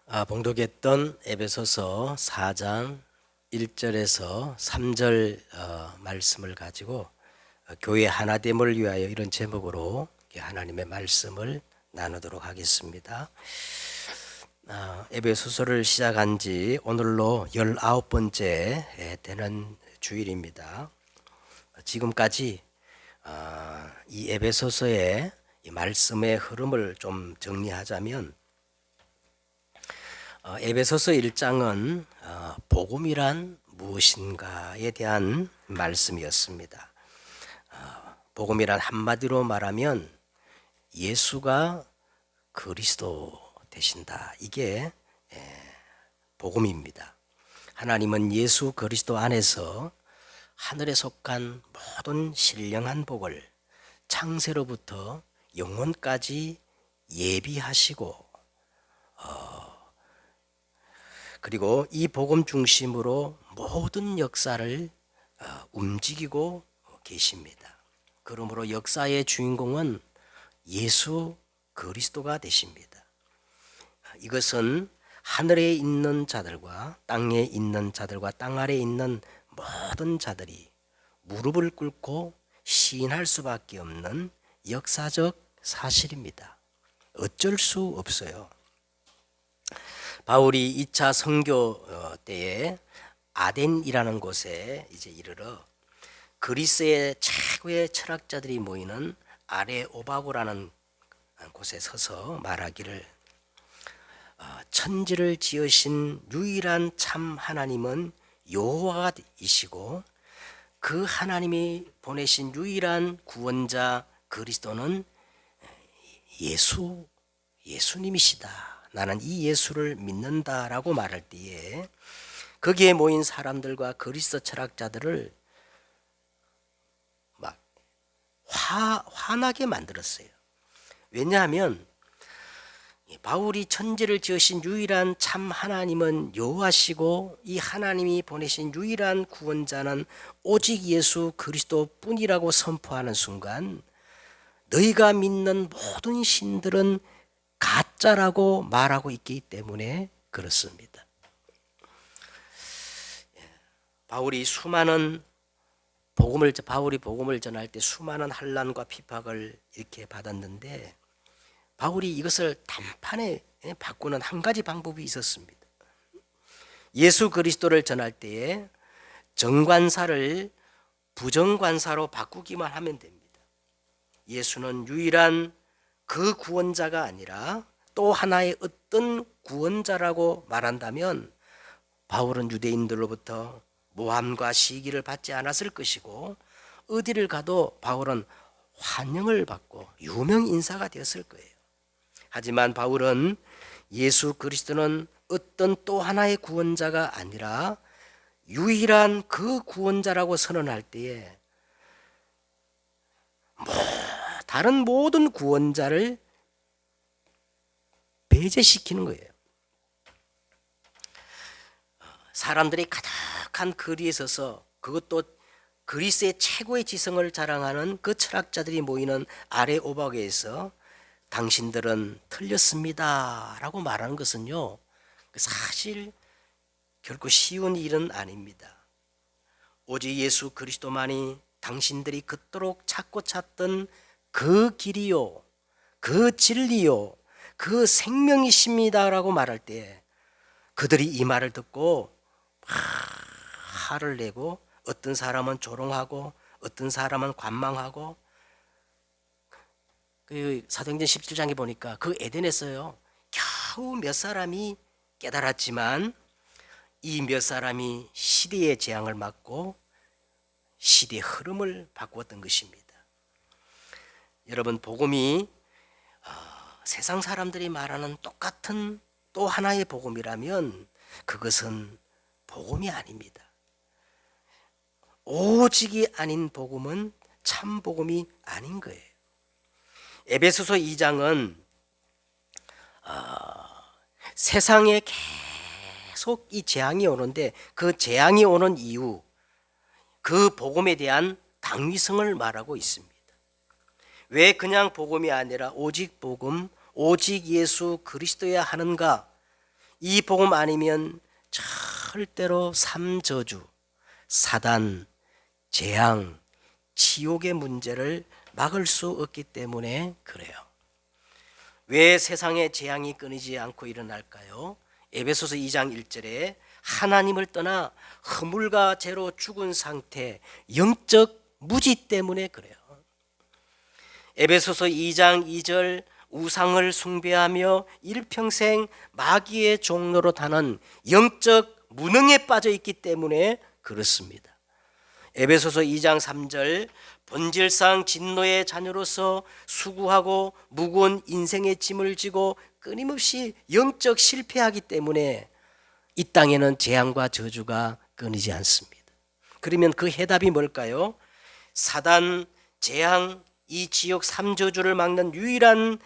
봉독했던 에베소서 4장 1절에서 3절 말씀을 가지고 교회 하나됨을 위하여 이런 제목으로 하나님의 말씀을 나누도록 하겠습니다. 에베소서를 시작한 지 오늘로 19번째 되는 주일입니다. 지금까지 이 에베소서의 이 말씀의 흐름을 좀 정리하자면 에베소서 1장은 복음이란 무엇인가에 대한 말씀이었습니다. 복음이란 한마디로 말하면 예수가 그리스도 되신다. 이게 복음입니다. 하나님은 예수 그리스도 안에서 하늘에 속한 모든 신령한 복을 창세로부터 영원까지 예비하시고 그리고 이 복음 중심으로 모든 역사를 움직이고 계십니다. 그러므로 역사의 주인공은 예수 그리스도가 되십니다. 이것은 하늘에 있는 자들과 땅에 있는 자들과 땅 아래에 있는 모든 자들이 무릎을 꿇고 시인할 수밖에 없는 역사적 사실입니다. 어쩔 수 없어요. 바울이 2차 선교 때에 아덴이라는 곳에 이제 이르러 그리스의 최고의 철학자들이 모이는 아레오바고라는 곳에 서서 말하기를 천지를 지으신 유일한 참 하나님은 여호와이시고 그 하나님이 보내신 유일한 구원자 그리스도는 예수님이시다. 나는 이 예수를 믿는다라고 말할 때에 거기에 모인 사람들과 그리스도 철학자들을 막 화나게 만들었어요. 왜냐하면 바울이 천지를 지으신 유일한 참 하나님은 여호와시고 이 하나님이 보내신 유일한 구원자는 오직 예수 그리스도뿐이라고 선포하는 순간 너희가 믿는 모든 신들은 가짜라고 말하고 있기 때문에 그렇습니다. 바울이 복음을 전할 때 수많은 환난과 핍박을 이렇게 받았는데 바울이 이것을 단판에 바꾸는 한 가지 방법이 있었습니다. 예수 그리스도를 전할 때에 정관사를 부정관사로 바꾸기만 하면 됩니다. 예수는 유일한 그 구원자가 아니라 또 하나의 어떤 구원자라고 말한다면 바울은 유대인들로부터 모함과 시기를 받지 않았을 것이고 어디를 가도 바울은 환영을 받고 유명 인사가 되었을 거예요. 하지만 바울은 예수 그리스도는 어떤 또 하나의 구원자가 아니라 유일한 그 구원자라고 선언할 때에 다른 모든 구원자를 배제시키는 거예요. 사람들이 가득한 거리에 서서 그것도 그리스의 최고의 지성을 자랑하는 그 철학자들이 모이는 아레오바고에서 당신들은 틀렸습니다 라고 말하는 것은요 사실 결코 쉬운 일은 아닙니다. 오직 예수 그리스도만이 당신들이 그토록 찾고 찾던 그 길이요 그 진리요 그 생명이십니다라고 말할 때 그들이 이 말을 듣고 화를 내고 어떤 사람은 조롱하고 어떤 사람은 관망하고 그 사도행전 17장에 보니까 그 에덴에서요 겨우 몇 사람이 깨달았지만 이 몇 사람이 시대의 재앙을 맞고 시대의 흐름을 바꾸었던 것입니다. 여러분 복음이 세상 사람들이 말하는 똑같은 또 하나의 복음이라면 그것은 복음이 아닙니다. 오직이 아닌 복음은 참 복음이 아닌 거예요. 에베소서 2장은 세상에 계속 이 재앙이 오는데 그 재앙이 오는 이유 그 복음에 대한 당위성을 말하고 있습니다. 왜 그냥 복음이 아니라 오직 복음, 오직 예수 그리스도야 하는가? 이 복음 아니면 절대로 삼저주, 사단, 재앙, 지옥의 문제를 막을 수 없기 때문에 그래요. 왜 세상의 재앙이 끊이지 않고 일어날까요? 에베소서 2장 1절에 하나님을 떠나 허물과 죄로 죽은 상태, 영적 무지 때문에 그래요. 에베소서 2장 2절 우상을 숭배하며 일평생 마귀의 종로로 타는 영적 무능에 빠져 있기 때문에 그렇습니다. 에베소서 2장 3절 본질상 진노의 자녀로서 수고하고 무거운 인생의 짐을 지고 끊임없이 영적 실패하기 때문에 이 땅에는 재앙과 저주가 끊이지 않습니다. 그러면 그 해답이 뭘까요? 사단, 재앙, 이 지옥 삼저주를 막는 유일한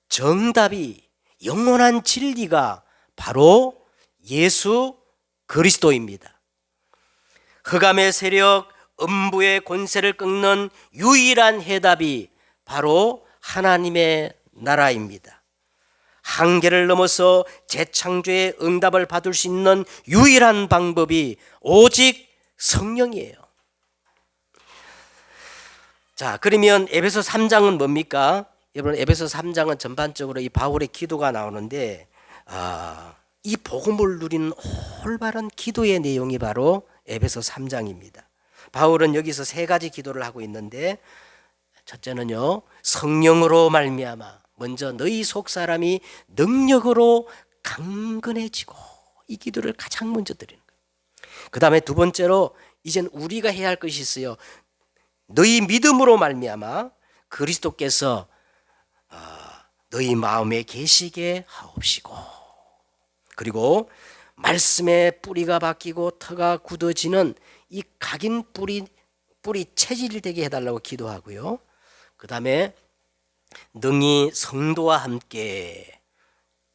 정답이, 영원한 진리가 바로 예수 그리스도입니다. 흑암의 세력, 음부의 권세를 꺾는 유일한 해답이 바로 하나님의 나라입니다. 한계를 넘어서 재창조의 응답을 받을 수 있는 유일한 방법이 오직 성령이에요. 자, 그러면 에베소 3장은 뭡니까? 여러분, 에베소 3장은 전반적으로 이 바울의 기도가 나오는데, 이 복음을 누리는 올바른 기도의 내용이 바로 에베소 3장입니다. 바울은 여기서 세 가지 기도를 하고 있는데, 첫째는요, 성령으로 말미암아 먼저 너희 속 사람이 능력으로 강건해지고, 이 기도를 가장 먼저 드리는 거예요. 그 다음에 두 번째로 이젠 우리가 해야 할 것이 있어요. 너희 믿음으로 말미암아 그리스도께서 너희 마음에 계시게 하옵시고, 그리고 말씀의 뿌리가 바뀌고 터가 굳어지는 이 각인 뿌리 체질이 되게 해달라고 기도하고요. 그 다음에 능히 성도와 함께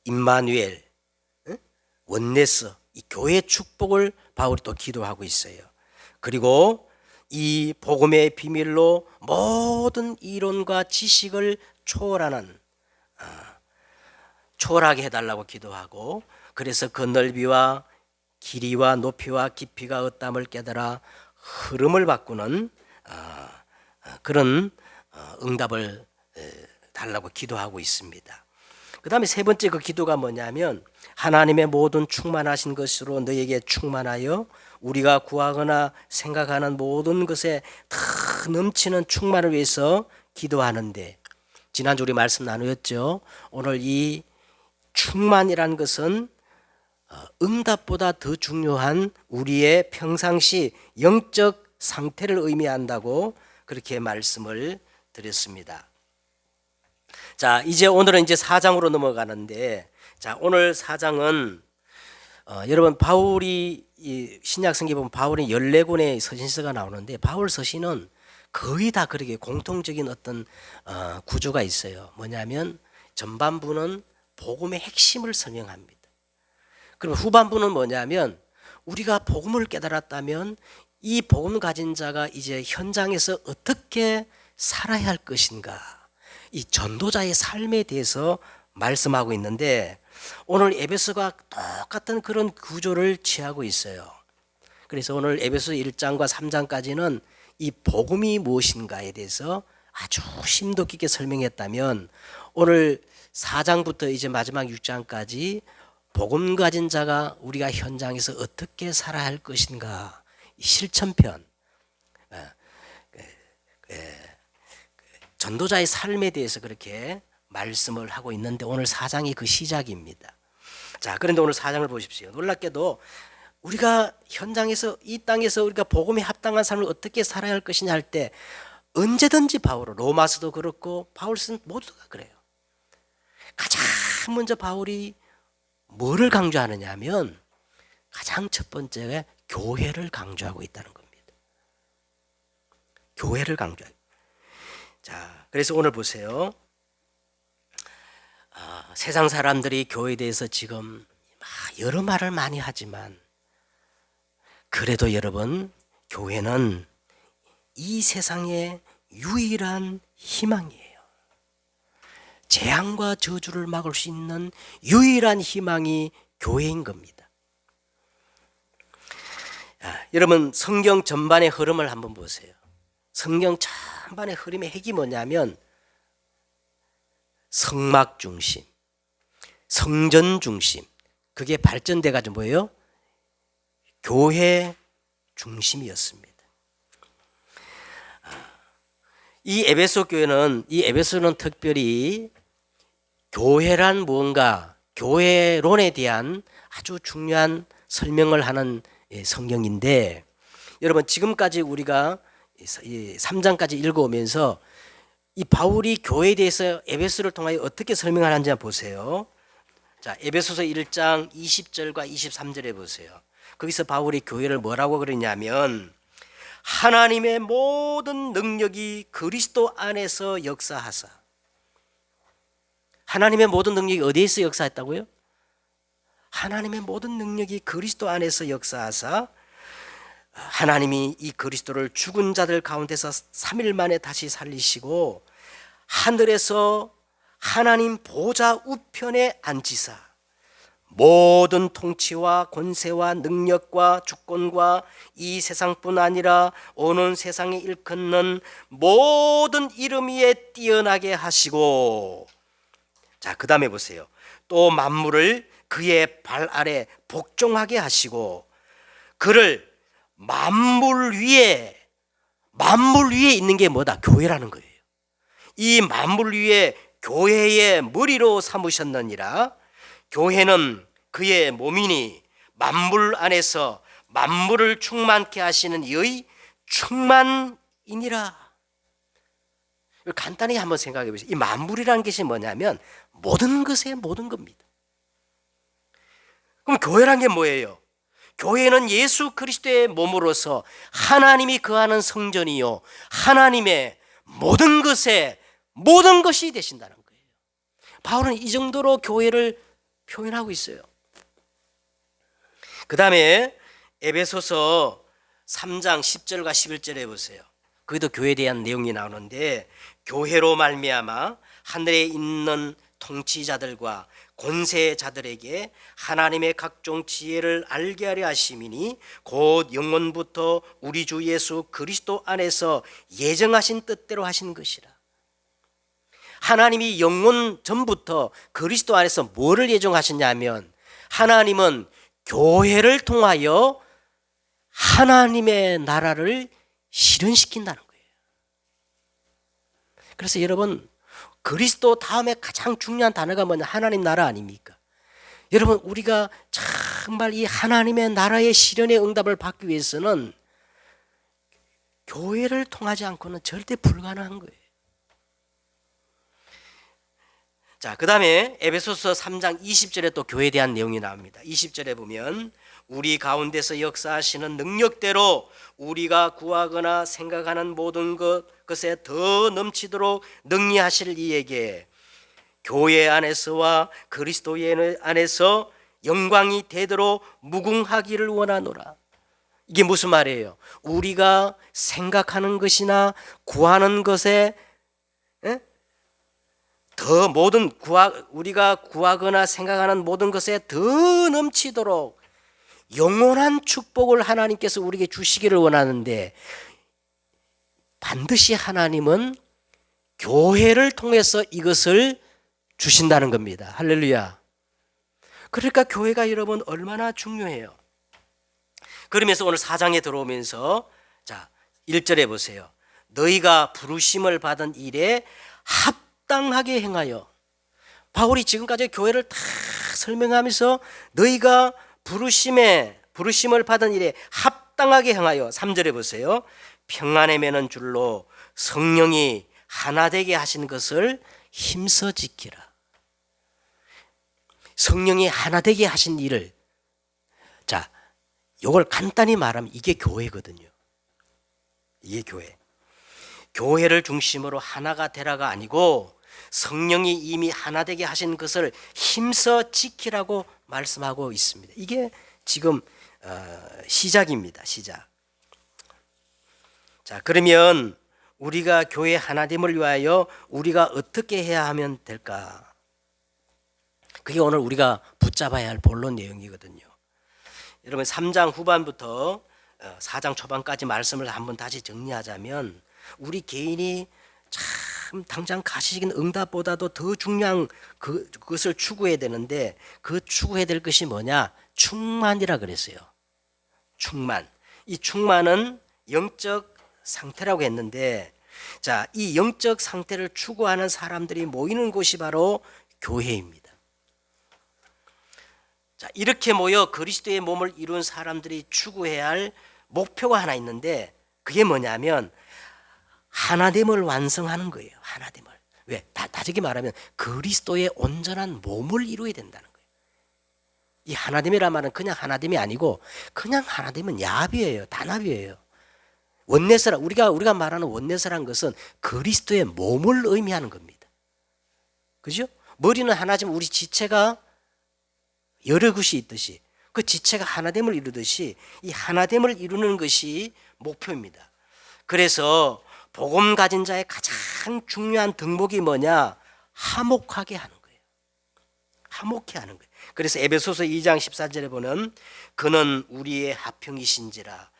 임마누엘, 원네스, 이 교회 축복을 바울이 또 기도하고 있어요. 그리고 이 복음의 비밀로 모든 이론과 지식을 초월하게 해달라고 기도하고, 그래서 그 넓이와 길이와 높이와 깊이가 어떠함을 깨달아 흐름을 바꾸는 그런 응답을 달라고 기도하고 있습니다. 그 다음에 세 번째 그 기도가 뭐냐면, 하나님의 모든 충만하신 것으로 너에게 충만하여 우리가 구하거나 생각하는 모든 것에 다 넘치는 충만을 위해서 기도하는데, 지난주 우리 말씀 나누었죠. 오늘 이 충만이라는 것은 응답보다 더 중요한 우리의 평상시 영적 상태를 의미한다고 그렇게 말씀을 드렸습니다. 자, 이제 오늘은 이제 4장으로 넘어가는데, 자, 오늘 4장은 여러분, 바울이 이 신약 성경에 보면 바울이 14권의 서신서가 나오는데, 바울 서신은 거의 다 그렇게 공통적인 어떤 구조가 있어요. 뭐냐면 전반부는 복음의 핵심을 설명합니다. 그럼 후반부는 뭐냐면, 우리가 복음을 깨달았다면 이 복음 가진 자가 이제 현장에서 어떻게 살아야 할 것인가, 이 전도자의 삶에 대해서 말씀하고 있는데, 오늘 에베소가 똑같은 그런 구조를 취하고 있어요. 그래서 오늘 에베소 1장과 3장까지는 이 복음이 무엇인가에 대해서 아주 심도 깊게 설명했다면, 오늘 4장부터 이제 마지막 6장까지 복음 가진 자가 우리가 현장에서 어떻게 살아야 할 것인가, 실천편, 전도자의 삶에 대해서 그렇게 말씀을 하고 있는데, 오늘 4장이 그 시작입니다. 자, 그런데 오늘 4장을 보십시오. 놀랍게도 우리가 현장에서, 이 땅에서 우리가 복음에 합당한 삶을 어떻게 살아야 할 것이냐 할 때, 언제든지 바울은, 로마서도 그렇고 바울서는 모두가 그래요. 가장 먼저 바울이 뭐를 강조하느냐 하면, 가장 첫 번째가 교회를 강조하고 있다는 겁니다. 교회를 강조하고. 자, 그래서 오늘 보세요. 세상 사람들이 교회에 대해서 지금 여러 말을 많이 하지만, 그래도 여러분, 교회는 이 세상의 유일한 희망이에요. 재앙과 저주를 막을 수 있는 유일한 희망이 교회인 겁니다. 여러분 성경 전반의 흐름을 한번 보세요. 성경 전반의 흐름의 핵이 뭐냐면 성막 중심, 성전 중심, 그게 발전돼 가지고 뭐예요? 교회 중심이었습니다. 이 에베소는 특별히 교회란 무언가, 교회론에 대한 아주 중요한 설명을 하는 성경인데, 여러분 지금까지 우리가 3장까지 읽어오면서 이 바울이 교회에 대해서 에베소를 통하여 어떻게 설명하는지 보세요. 자, 에베소서 1장 20절과 23절에 보세요. 거기서 바울이 교회를 뭐라고 그러냐면 하나님의 모든 능력이 그리스도 안에서 역사하사. 하나님의 모든 능력이 어디에서 역사했다고요? 하나님의 모든 능력이 그리스도 안에서 역사하사 하나님이 이 그리스도를 죽은 자들 가운데서 3일 만에 다시 살리시고 하늘에서 하나님 보좌 우편에 앉히사 모든 통치와 권세와 능력과 주권과 이 세상뿐 아니라 오는 세상에 일컫는 모든 이름 위에 뛰어나게 하시고, 자, 그 다음에 보세요. 또 만물을 그의 발 아래 복종하게 하시고 그를 만물 위에 있는 게 뭐다? 교회라는 거예요. 이 만물 위에 교회의 머리로 삼으셨느니라. 교회는 그의 몸이니 만물 안에서 만물을 충만케 하시는 이의 충만이니라. 간단히 한번 생각해 보세요. 이 만물이라는 것이 뭐냐면 모든 것의 모든 겁니다. 그럼 교회란 게 뭐예요? 교회는 예수 그리스도의 몸으로서 하나님이 거하는 성전이요 하나님의 모든 것이 되신다는 거예요. 바울은 이 정도로 교회를 표현하고 있어요. 그 다음에 에베소서 3장 10절과 11절에 보세요. 거기도 교회에 대한 내용이 나오는데 교회로 말미암아 하늘에 있는 통치자들과 권세자들에게 하나님의 각종 지혜를 알게 하려 하심이니 곧 영원부터 우리 주 예수 그리스도 안에서 예정하신 뜻대로 하신 것이라. 하나님이 영원 전부터 그리스도 안에서 뭐를 예정하셨냐면 하나님은 교회를 통하여 하나님의 나라를 실현시킨다는 거예요. 그래서 여러분 그리스도 다음에 가장 중요한 단어가 뭐냐? 하나님 나라 아닙니까? 여러분 우리가 정말 이 하나님의 나라의 실현의 응답을 받기 위해서는 교회를 통하지 않고는 절대 불가능한 거예요. 자, 그 다음에 에베소서 3장 20절에 또 교회에 대한 내용이 나옵니다. 20절에 보면 우리 가운데서 역사하시는 능력대로 우리가 구하거나 생각하는 모든 것에 더 넘치도록 능히 하실 이에게 교회 안에서와 그리스도 안에서 영광이 되도록 무궁하기를 원하노라. 이게 무슨 말이에요? 우리가 생각하는 것이나 구하는 것에 우리가 구하거나 생각하는 모든 것에 더 넘치도록 영원한 축복을 하나님께서 우리에게 주시기를 원하는데 반드시 하나님은 교회를 통해서 이것을 주신다는 겁니다. 할렐루야. 그러니까 교회가 여러분 얼마나 중요해요. 그러면서 오늘 4장에 들어오면서 자 1절에 보세요. 너희가 부르심을 받은 일에 합당하게 행하여. 바울이 지금까지 교회를 다 설명하면서 너희가 부르심을 받은 일에 합당하게 행하여 3절에 보세요. 평안에 매는 줄로 성령이 하나 되게 하신 것을 힘써 지키라. 성령이 하나 되게 하신 일을, 자, 이걸 간단히 말하면 이게 교회거든요. 이게 교회. 교회를 중심으로 하나가 되라가 아니고 성령이 이미 하나 되게 하신 것을 힘써 지키라고 말씀하고 있습니다. 이게 지금 시작입니다. 시작. 자, 그러면 우리가 교회 하나됨을 위하여 우리가 어떻게 해야 하면 될까? 그게 오늘 우리가 붙잡아야 할 본론 내용이거든요. 여러분 3장 후반부터 4장 초반까지 말씀을 한번 다시 정리하자면 우리 개인이 참 당장 가시적인 응답보다도 더 중요한 그것을 추구해야 되는데 그 추구해야 될 것이 뭐냐? 충만이라 그랬어요. 충만. 이 충만은 영적 상태라고 했는데 자, 이 영적 상태를 추구하는 사람들이 모이는 곳이 바로 교회입니다. 자, 이렇게 모여 그리스도의 몸을 이룬 사람들이 추구해야 할 목표가 하나 있는데 그게 뭐냐면 하나됨을 완성하는 거예요. 하나됨을. 왜? 다르게 말하면 그리스도의 온전한 몸을 이루어야 된다는 거예요. 이 하나됨이란 말은 그냥 하나됨이 아니고 그냥 하나됨은 야합이에요. 단합이에요. 원내서라 우리가 말하는 원내서란 것은 그리스도의 몸을 의미하는 겁니다. 그죠? 머리는 하나지만 우리 지체가 여러 것이 있듯이 그 지체가 하나됨을 이루듯이 이 하나됨을 이루는 것이 목표입니다. 그래서 복음 가진 자의 가장 중요한 덕목이 뭐냐? 화목하게 하는 거예요. 화목해 하는 거예요. 그래서 에베소서 2장 14절에 보면 그는 우리의 화평이신지라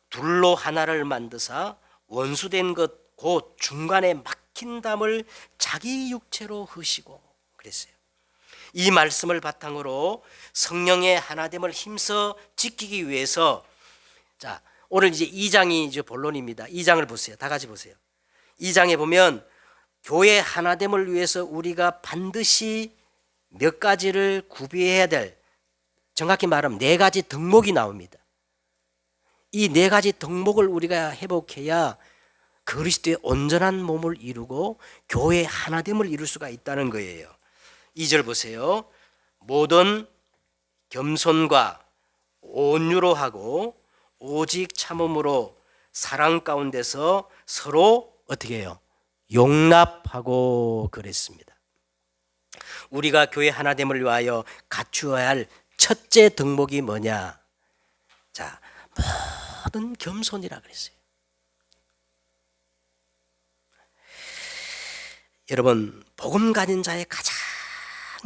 둘로 하나를 만드사 원수된 것 곧 중간에 막힌 담을 자기 육체로 흐시고 그랬어요. 이 말씀을 바탕으로 성령의 하나됨을 힘써 지키기 위해서 자 오늘 이제 2장이 이제 본론입니다. 2장을 보세요. 다 같이 보세요. 2장에 보면 교회 하나됨을 위해서 우리가 반드시 몇 가지를 구비해야 될 정확히 말하면 4가지 덕목이 나옵니다. 이 4가지 덕목을 우리가 회복해야 그리스도의 온전한 몸을 이루고 교회의 하나됨을 이룰 수가 있다는 거예요. 2절 보세요. 모든 겸손과 온유로 하고 오직 참음으로 사랑 가운데서 서로 어떻게 해요? 용납하고 그랬습니다. 우리가 교회 하나됨을 위하여 갖추어야 할 첫째 덕목이 뭐냐? 자, 모든 겸손이라 그랬어요. 여러분, 복음 가진 자의 가장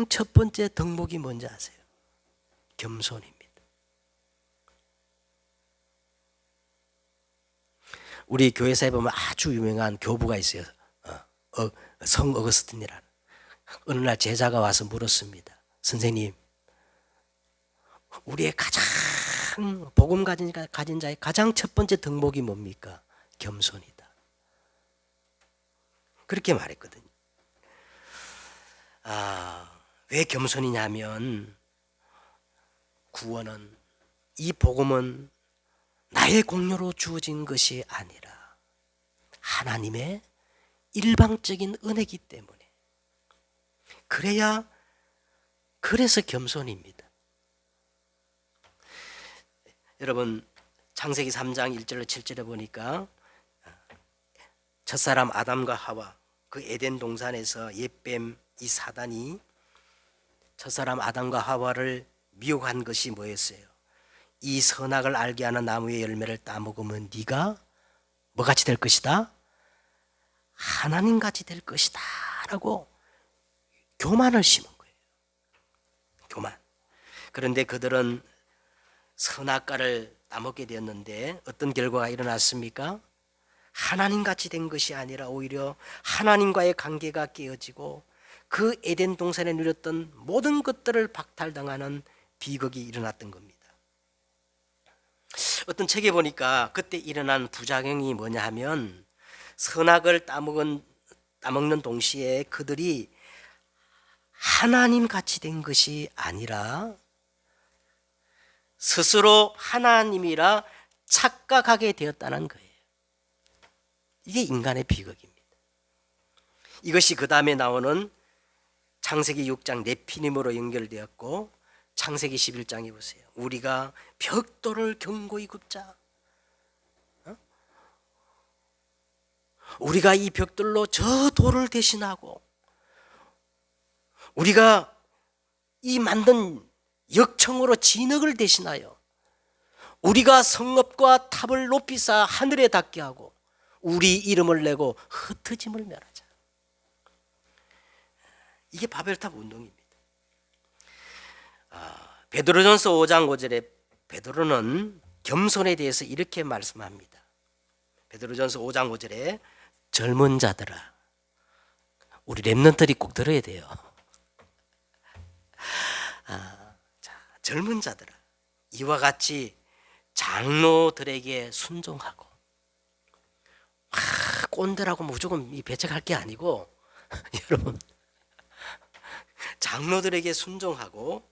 첫 번째 덕목이 뭔지 아세요? 겸손입니다. 우리 교회사에 보면 아주 유명한 교부가 있어요. 성 어거스틴이라는. 어느 날 제자가 와서 물었습니다. 선생님, 우리의 가장 복음 가진 자의 가장 첫 번째 덕목이 뭡니까? 겸손이다. 그렇게 말했거든요. 왜 겸손이냐면 구원은 이 복음은 나의 공로로 주어진 것이 아니라 하나님의 일방적인 은혜이기 때문에 그래서 겸손입니다. 여러분 창세기 3장 1절로 7절에 보니까 첫사람 아담과 하와 그 에덴 동산에서 옛뱀 이 사단이 첫사람 아담과 하와를 미혹한 것이 뭐였어요? 이 선악을 알게 하는 나무의 열매를 따먹으면 네가 뭐같이 될 것이다? 하나님같이 될 것이다 라고 교만을 심은 거예요. 교만. 그런데 그들은 선악과를 따먹게 되었는데 어떤 결과가 일어났습니까? 하나님같이 된 것이 아니라 오히려 하나님과의 관계가 깨어지고 그 에덴 동산에 누렸던 모든 것들을 박탈당하는 비극이 일어났던 겁니다. 어떤 책에 보니까 그때 일어난 부작용이 뭐냐 하면 선악을 따먹는 동시에 그들이 하나님같이 된 것이 아니라 스스로 하나님이라 착각하게 되었다는 거예요. 이게 인간의 비극입니다. 이것이 그 다음에 나오는 창세기 6장 네피림으로 연결되었고 창세기 11장에 보세요. 우리가 벽돌을 견고히 굽자. 우리가 이 벽돌로 저 돌을 대신하고 우리가 이 만든 역청으로 진흙을 대신하여 우리가 성읍과 탑을 높이 쌓아 하늘에 닿게 하고 우리 이름을 내고 흩어짐을 멸하자. 이게 바벨탑 운동입니다. 베드로전서 5장 5절에 베드로는 겸손에 대해서 이렇게 말씀합니다. 베드로전서 5장 5절에 젊은 자들아, 우리 렘넌트들이 꼭 들어야 돼요. 자, 젊은 자들아, 이와 같이 장로들에게 순종하고, 꼰대라고 무조건 배척할 게 아니고 여러분, 장로들에게 순종하고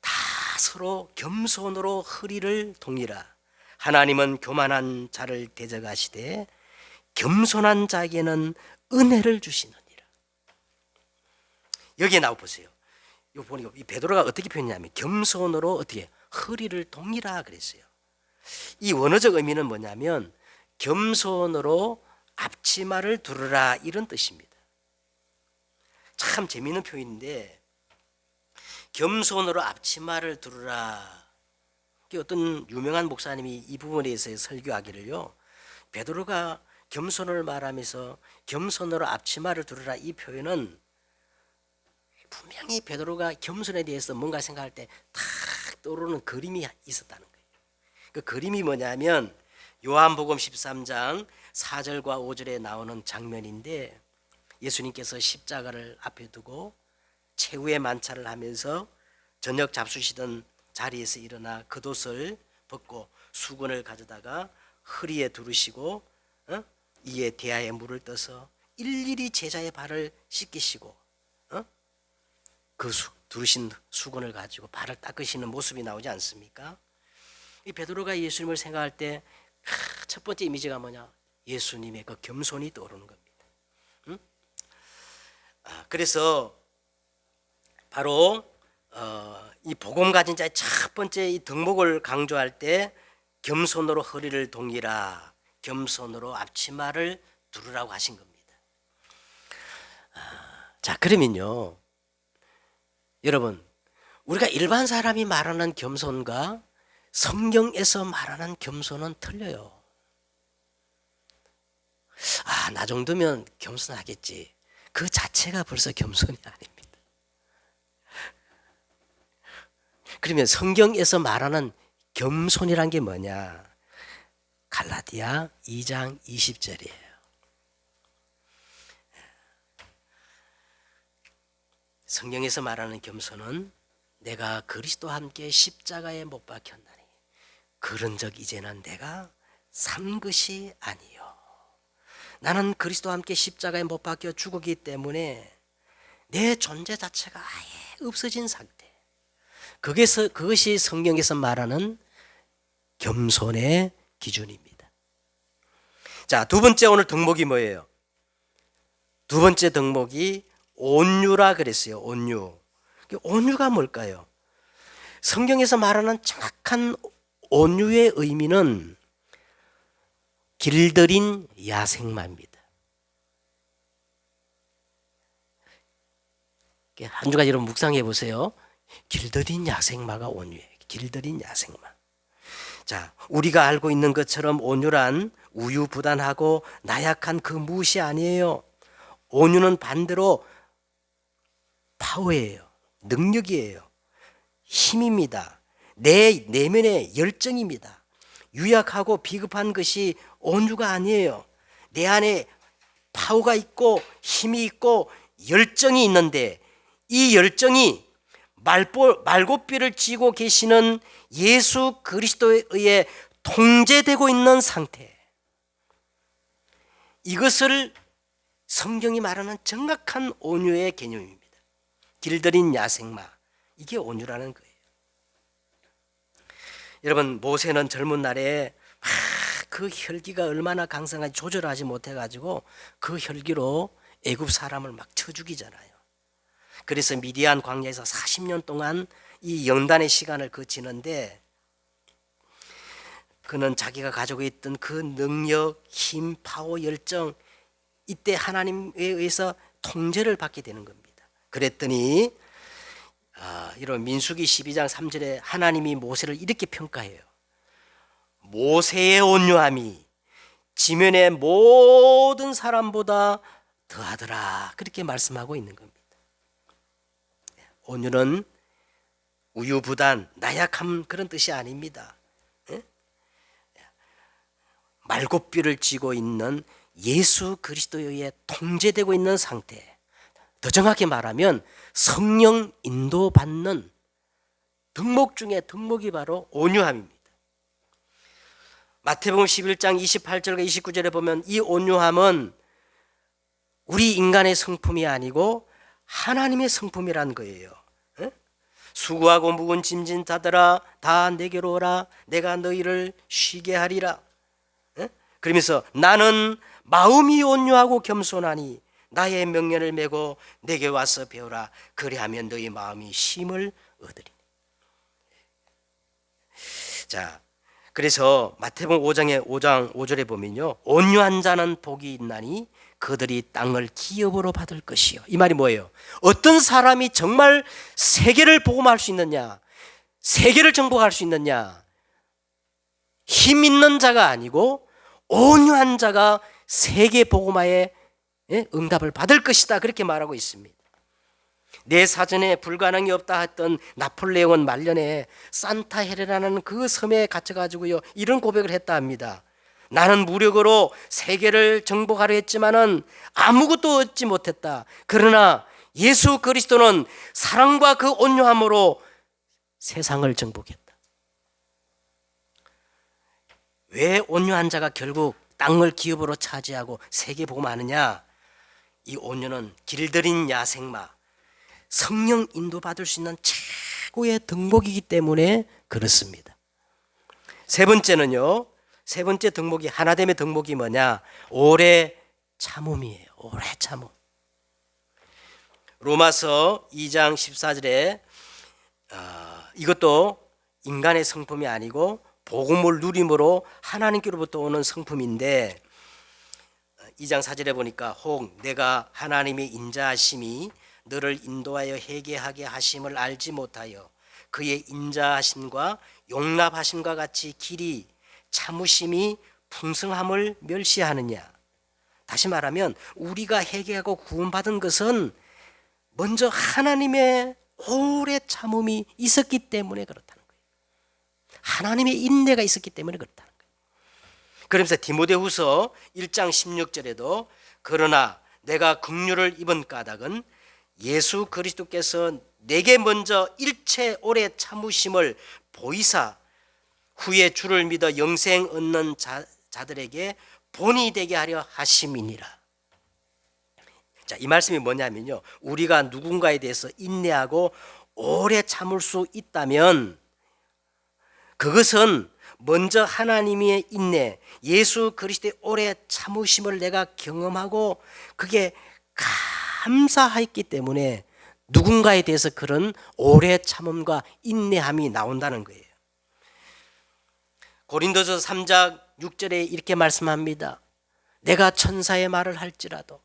다 서로 겸손으로 허리를 동이라. 하나님은 교만한 자를 대적하시되 겸손한 자에게는 은혜를 주시느니라. 여기에 나와 보세요. 이거 보니까 이 베드로가 어떻게 표현하냐면 겸손으로 어떻게 허리를 동이라 그랬어요. 이 원어적 의미는 뭐냐면 겸손으로 앞치마를 두르라 이런 뜻입니다. 참 재미있는 표현인데 겸손으로 앞치마를 두르라. 어떤 유명한 목사님이 이 부분에 대해서 설교하기를요, 베드로가 겸손을 말하면서 겸손으로 앞치마를 두르라 이 표현은 분명히 베드로가 겸손에 대해서 뭔가 생각할 때 탁 떠오르는 그림이 있었다는 거예요. 그 그림이 뭐냐면 요한복음 13장 4절과 5절에 나오는 장면인데, 예수님께서 십자가를 앞에 두고 최후의 만찬을 하면서 저녁 잡수시던 자리에서 일어나 겉옷을 벗고 수건을 가져다가 허리에 두르시고 이에 대야에 물을 떠서 일일이 제자의 발을 씻기시고 그 두르신 수건을 가지고 발을 닦으시는 모습이 나오지 않습니까? 이 베드로가 예수님을 생각할 때 첫 번째 이미지가 뭐냐? 예수님의 그 겸손이 떠오르는 겁니다. 그래서 바로 이 복음 가진 자의 첫 번째 이 덕목을 강조할 때 겸손으로 허리를 동이라, 겸손으로 앞치마를 두르라고 하신 겁니다. 자, 그러면요, 여러분, 우리가 일반 사람이 말하는 겸손과 성경에서 말하는 겸손은 틀려요. 나 정도면 겸손하겠지. 그 자체가 벌써 겸손이 아닙니다. 그러면 성경에서 말하는 겸손이란 게 뭐냐? 갈라디아 2장 20절이에요. 성경에서 말하는 겸손은 내가 그리스도와 함께 십자가에 못 박혔나니 그런즉 이제는 내가 산 것이 아니요, 나는 그리스도와 함께 십자가에 못 박혀 죽었기 때문에 내 존재 자체가 아예 없어진 상태. 그것이 성경에서 말하는 겸손의 기준입니다. 자, 두 번째 오늘 덕목이 뭐예요? 두 번째 덕목이 온유라 그랬어요. 온유. 온유가 뭘까요? 성경에서 말하는 정확한 온유의 의미는 길들인 야생마입니다. 한 주간 여러분 묵상해 보세요. 길들인 야생마가 온유예요. 길들인 야생마. 자, 우리가 알고 있는 것처럼 온유란 우유부단하고 나약한 그 무엇이 아니에요. 온유는 반대로 파워예요. 능력이에요. 힘입니다. 내 내면의 열정입니다. 유약하고 비겁한 것이 온유가 아니에요. 내 안에 파워가 있고 힘이 있고 열정이 있는데 이 열정이 말고삐를 쥐고 계시는 예수 그리스도에 의해 통제되고 있는 상태. 이것을 성경이 말하는 정확한 온유의 개념입니다. 길들인 야생마. 이게 온유라는 거예요. 여러분, 모세는 젊은 날에 그 혈기가 얼마나 강성한지 조절하지 못해가지고 그 혈기로 애굽 사람을 막 쳐 죽이잖아요. 그래서 미디안 광야에서 40년 동안 이 연단의 시간을 거치는데 그는 자기가 가지고 있던 그 능력, 힘, 파워, 열정, 이때 하나님에 의해서 통제를 받게 되는 겁니다. 그랬더니 이런 민수기 12장 3절에 하나님이 모세를 이렇게 평가해요. 모세의 온유함이 지면의 모든 사람보다 더하더라. 그렇게 말씀하고 있는 겁니다. 온유는 우유부단 나약함 그런 뜻이 아닙니다. 예? 말굽비를 쥐고 있는 예수 그리스도에 통제되고 있는 상태. 더 정확히 말하면 성령 인도받는 덕목 중에 덕목이 바로 온유함입니다. 마태복음 11장 28절과 29절에 보면 이 온유함은 우리 인간의 성품이 아니고 하나님의 성품이란 거예요. 수고하고 무거운 짐진 자들아 다 내게로 오라 내가 너희를 쉬게 하리라. 그러면서 나는 마음이 온유하고 겸손하니 나의 명령을 메고 내게 와서 배우라 그리하면 너희 마음이 쉼을 얻으리니. 자, 그래서 마태복음 5장 5절에 보면요, 온유한 자는 복이 있나니 그들이 땅을 기업으로 받을 것이요. 이 말이 뭐예요? 어떤 사람이 정말 세계를 복음할 수 있느냐, 세계를 정복할 수 있느냐, 힘 있는 자가 아니고 온유한 자가 세계 복음화에 응답을 받을 것이다, 그렇게 말하고 있습니다. 내 사전에 불가능이 없다 했던 나폴레옹은 말년에 산타헤레라는 그 섬에 갇혀가지고요 이런 고백을 했다 합니다. 나는 무력으로 세계를 정복하려 했지만은 아무것도 얻지 못했다. 그러나 예수 그리스도는 사랑과 그 온유함으로 세상을 정복했다. 왜 온유한 자가 결국 땅을 기업으로 차지하고 세계 복음하느냐? 이 온유는 길들인 야생마, 성령 인도받을 수 있는 최고의 덕목이기 때문에 그렇습니다. 세 번째는요, 세 번째 덕목이, 하나됨의 덕목이 뭐냐? 오래 참음이에요. 오래 참음. 로마서 2장 14절에 이것도 인간의 성품이 아니고 복음을 누림으로 하나님께로부터 오는 성품인데 2장 4절에 보니까 혹 내가 하나님의 인자하심이 너를 인도하여 회개하게 하심을 알지 못하여 그의 인자하심과 용납하심과 같이 길이 참으심이 풍성함을 멸시하느냐. 다시 말하면 우리가 회개하고 구원받은 것은 먼저 하나님의 오래 참음이 있었기 때문에 그렇다는 거예요. 하나님의 인내가 있었기 때문에 그렇다는 거예요. 그러면서 디모데후서 1장 16절에도 그러나 내가 긍휼을 입은 까닭은 예수 그리스도께서 내게 먼저 일체 오래 참으심을 보이사 후에 주를 믿어 영생 얻는 자들에게 본이 되게 하려 하심이니라. 자, 이 말씀이 뭐냐면요, 우리가 누군가에 대해서 인내하고 오래 참을 수 있다면 그것은 먼저 하나님의 인내, 예수 그리스도의 오래 참으심을 내가 경험하고 그게 감사했기 때문에 누군가에 대해서 그런 오래 참음과 인내함이 나온다는 거예요. 고린도서 3장 6절에 이렇게 말씀합니다. 내가 천사의 말을 할지라도,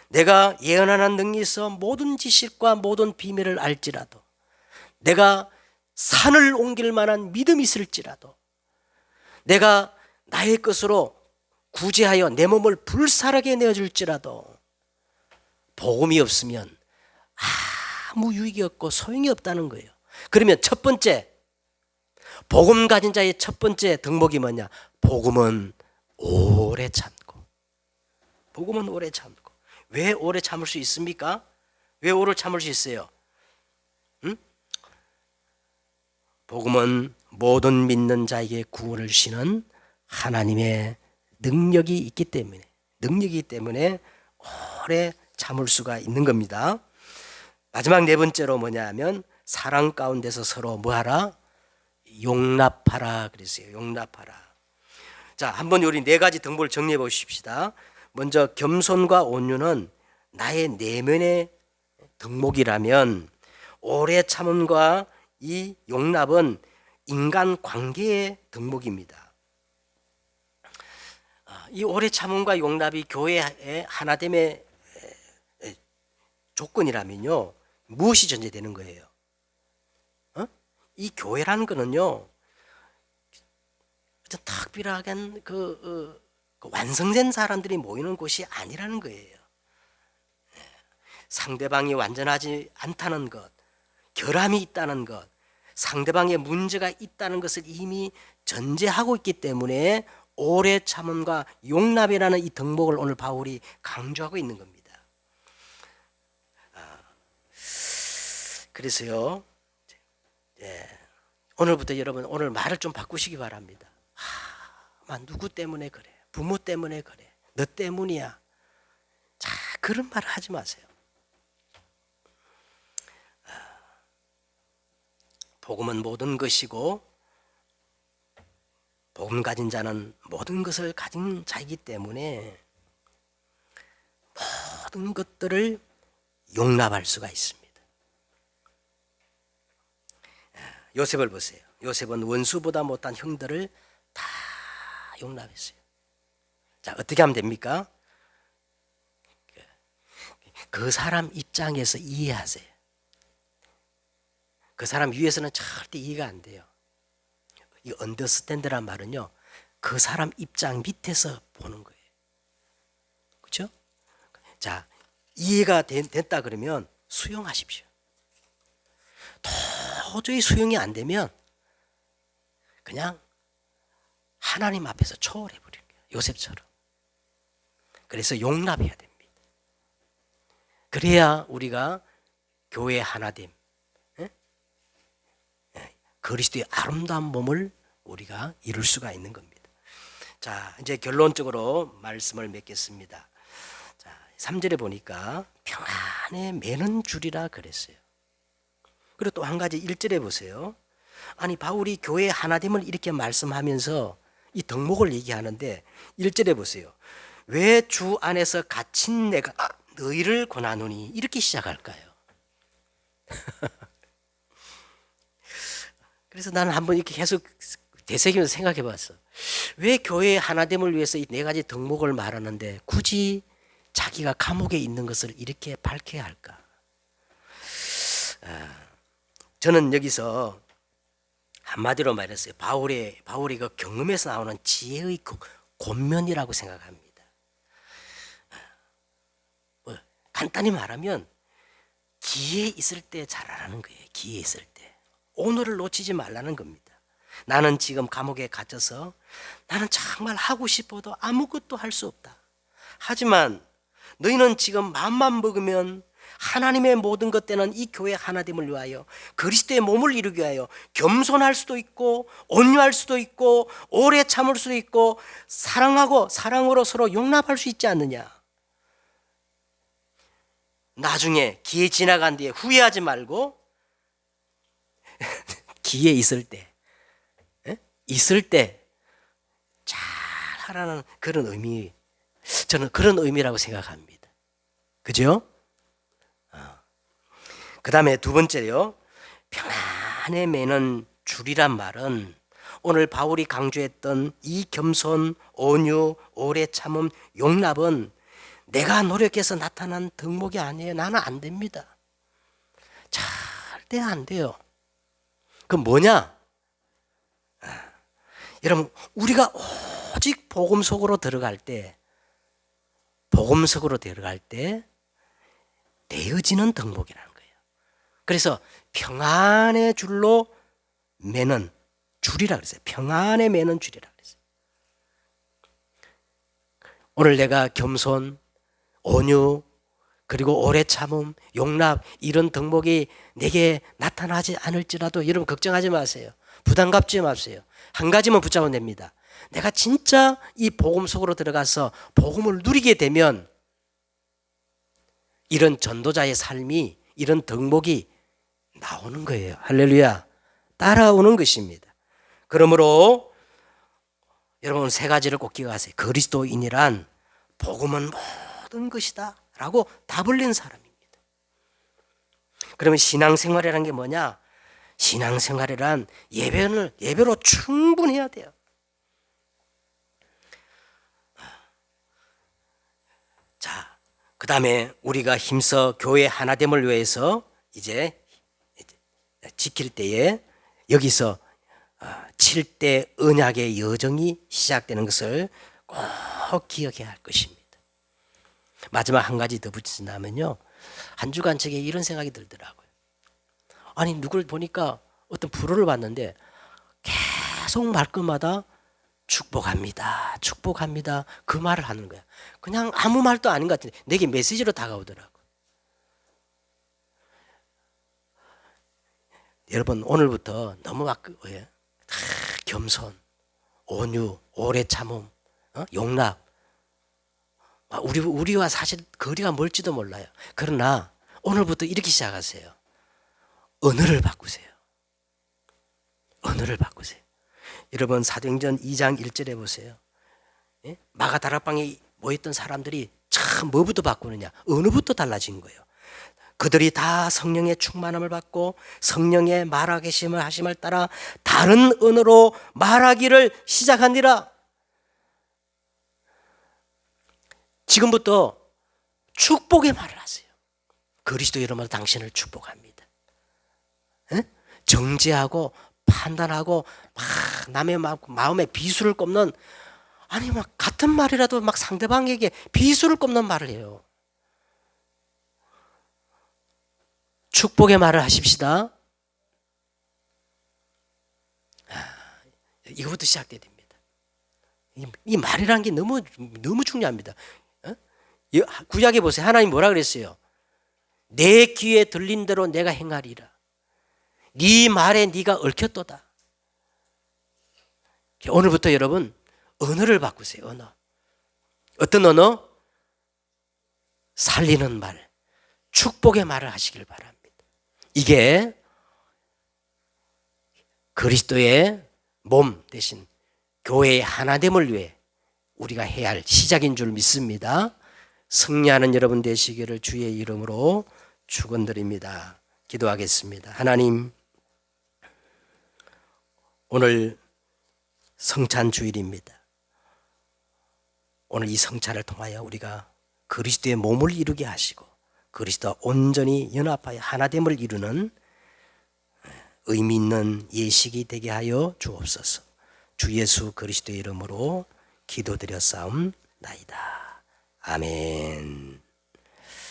내가 예언하는 능력이 있어 모든 지식과 모든 비밀을 알지라도, 내가 산을 옮길 만한 믿음이 있을지라도, 내가 나의 것으로 구제하여 내 몸을 불살하게 내어줄지라도 복음이 없으면 아무 유익이 없고 소용이 없다는 거예요. 그러면 첫 번째, 복음 가진 자의 첫 번째 덕목이 뭐냐? 복음은 오래 참고. 복음은 오래 참고. 왜 오래 참을 수 있습니까? 왜 오래 참을 수 있어요? 복음은 모든 믿는 자에게 구원을 주시는 하나님의 능력이 있기 때문에 오래 참을 수가 있는 겁니다. 마지막 네 번째로 뭐냐 하면 사랑 가운데서 서로 뭐하라? 용납하라 그랬어요. 용납하라. 자, 한번 우리 네 가지 덕목을 정리해 보십시다. 먼저 겸손과 온유는 나의 내면의 덕목이라면 오래 참음과 이 용납은 인간 관계의 덕목입니다. 이 오래 참음과 용납이 교회의 하나됨의 조건이라면요, 무엇이 전제되는 거예요? 이 교회라는 거는요, 특별하게 그 완성된 사람들이 모이는 곳이 아니라는 거예요. 상대방이 완전하지 않다는 것, 결함이 있다는 것, 상대방의 문제가 있다는 것을 이미 전제하고 있기 때문에 오래 참음과 용납이라는 이 덕목을 오늘 바울이 강조하고 있는 겁니다. 그래서요, 오늘부터 여러분 오늘 말을 좀 바꾸시기 바랍니다. 누구 때문에 그래? 부모 때문에 그래? 너 때문이야? 자, 그런 말을 하지 마세요. 복음은 모든 것이고 복음 가진 자는 모든 것을 가진 자이기 때문에 모든 것들을 용납할 수가 있습니다. 요셉을 보세요. 요셉은 원수보다 못한 형들을 다 용납했어요. 자, 어떻게 하면 됩니까? 그 사람 입장에서 이해하세요. 그 사람 위에서는 절대 이해가 안 돼요. 이 언더스탠드란 말은요, 그 사람 입장 밑에서 보는 거예요. 그렇죠? 자, 이해가 됐다 그러면 수용하십시오. 도저히 수용이 안 되면 그냥 하나님 앞에서 초월해 버리는 거예요. 요셉처럼. 그래서 용납해야 됩니다. 그래야 우리가 교회 하나됨, 그리스도의 아름다운 몸을 우리가 이룰 수가 있는 겁니다. 자, 이제 결론적으로 말씀을 맺겠습니다. 자, 3절에 보니까 평안에 매는 줄이라 그랬어요. 그리고 또 한 가지 1절에 보세요. 아니, 바울이 교회 하나됨을 이렇게 말씀하면서 이 덕목을 얘기하는데 1절에 보세요. 왜 주 안에서 갇힌 내가 너희를 권하노니 이렇게 시작할까요? 그래서 나는 한번 이렇게 계속 되새기면서 생각해 봤어. 왜 교회의 하나됨을 위해서 이 네 가지 덕목을 말하는데 굳이 자기가 감옥에 있는 것을 이렇게 밝혀야 할까? 저는 여기서 한마디로 말했어요. 바울이 그 경험에서 나오는 지혜의 권면이라고 생각합니다. 간단히 말하면 기회 있을 때 잘하라는 거예요. 기회 있을 때. 오늘을 놓치지 말라는 겁니다. 나는 지금 감옥에 갇혀서 나는 정말 하고 싶어도 아무것도 할 수 없다. 하지만 너희는 지금 마음만 먹으면 하나님의 모든 것 때는 이 교회 하나됨을 위하여 그리스도의 몸을 이루기 위하여 겸손할 수도 있고 온유할 수도 있고 오래 참을 수도 있고 사랑하고 사랑으로 서로 용납할 수 있지 않느냐. 나중에 기회 지나간 뒤에 후회하지 말고 기회 있을 때 잘 하라는 그런 의미, 저는 그런 의미라고 생각합니다. 그죠? 그 다음에 두 번째요. 평안에 매는 줄이란 말은 오늘 바울이 강조했던 이 겸손, 온유, 오래 참음, 용납은 내가 노력해서 나타난 덕목이 아니에요. 나는 안 됩니다. 절대 안 돼요. 그건 뭐냐? 여러분, 우리가 오직 복음 속으로 들어갈 때 되어지는 덕목이라는 거예요. 그래서 평안의 줄로 매는 줄이라 그랬어요. 평안에 매는 줄이라 그랬어요. 오늘 내가 겸손, 온유, 그리고 오래 참음, 용납 이런 덕목이 내게 나타나지 않을지라도 여러분 걱정하지 마세요. 부담 갖지 마세요. 한 가지만 붙잡으면 됩니다. 내가 진짜 이 복음 속으로 들어가서 복음을 누리게 되면 이런 전도자의 삶이, 이런 덕목이 나오는 거예요. 할렐루야. 따라오는 것입니다. 그러므로 여러분 세 가지를 꼭 기억하세요. 그리스도인이란 복음은 모든 것이다 라고 답을 낸 사람입니다. 그러면 신앙생활이라는 게 뭐냐? 신앙생활이란 예배로 충분해야 돼요. 자, 그 다음에 우리가 힘써 교회 하나됨을 위해서 이제 지킬 때에 여기서 7대 언약의 여정이 시작되는 것을 꼭 기억해야 할 것입니다. 마지막 한 가지 더 붙인다면요, 한 주간 저게 이런 생각이 들더라고요. 아니 누굴 보니까 어떤 프로를 봤는데 계속 말끝마다 축복합니다. 축복합니다. 그 말을 하는 거야. 그냥 아무 말도 아닌 것 같은데 내게 메시지로 다가오더라고. 여러분 오늘부터 너무 막 겸손, 온유, 오래 참음, 용납. 우리와 사실 거리가 멀지도 몰라요. 그러나 오늘부터 이렇게 시작하세요. 언어를 바꾸세요. 언어를 바꾸세요. 여러분 사도행전 2장 1절에 보세요. 마가 다락방에 모였던 사람들이 참 뭐부터 바꾸느냐? 언어부터 달라진 거예요. 그들이 다 성령의 충만함을 받고 성령의 말하심을 하심을 따라 다른 언어로 말하기를 시작하니라. 지금부터 축복의 말을 하세요. 그리스도 이름으로 당신을 축복합니다. 정죄하고 판단하고 막 남의 마음에 비수를 꼽는, 아니 막 같은 말이라도 막 상대방에게 비수를 꼽는 말을 해요. 축복의 말을 하십시다. 이거부터 시작돼야 됩니다. 이 말이라는 게 너무 중요합니다. 구약에 보세요. 하나님 뭐라 그랬어요? 내 귀에 들린 대로 내가 행하리라. 네 말에 네가 얽혔도다. 오늘부터 여러분 언어를 바꾸세요. 언어. 어떤 언어? 살리는 말, 축복의 말을 하시길 바랍니다. 이게 그리스도의 몸 대신 교회의 하나됨을 위해 우리가 해야 할 시작인 줄 믿습니다. 승리하는 여러분 되시기를 주의 이름으로 축원드립니다. 기도하겠습니다. 하나님, 오늘 성찬 주일입니다. 오늘 이 성찬을 통하여 우리가 그리스도의 몸을 이루게 하시고 그리스도와 온전히 연합하여 하나됨을 이루는 의미 있는 예식이 되게 하여 주옵소서. 주 예수 그리스도의 이름으로 기도드렸사옵나이다. 아멘.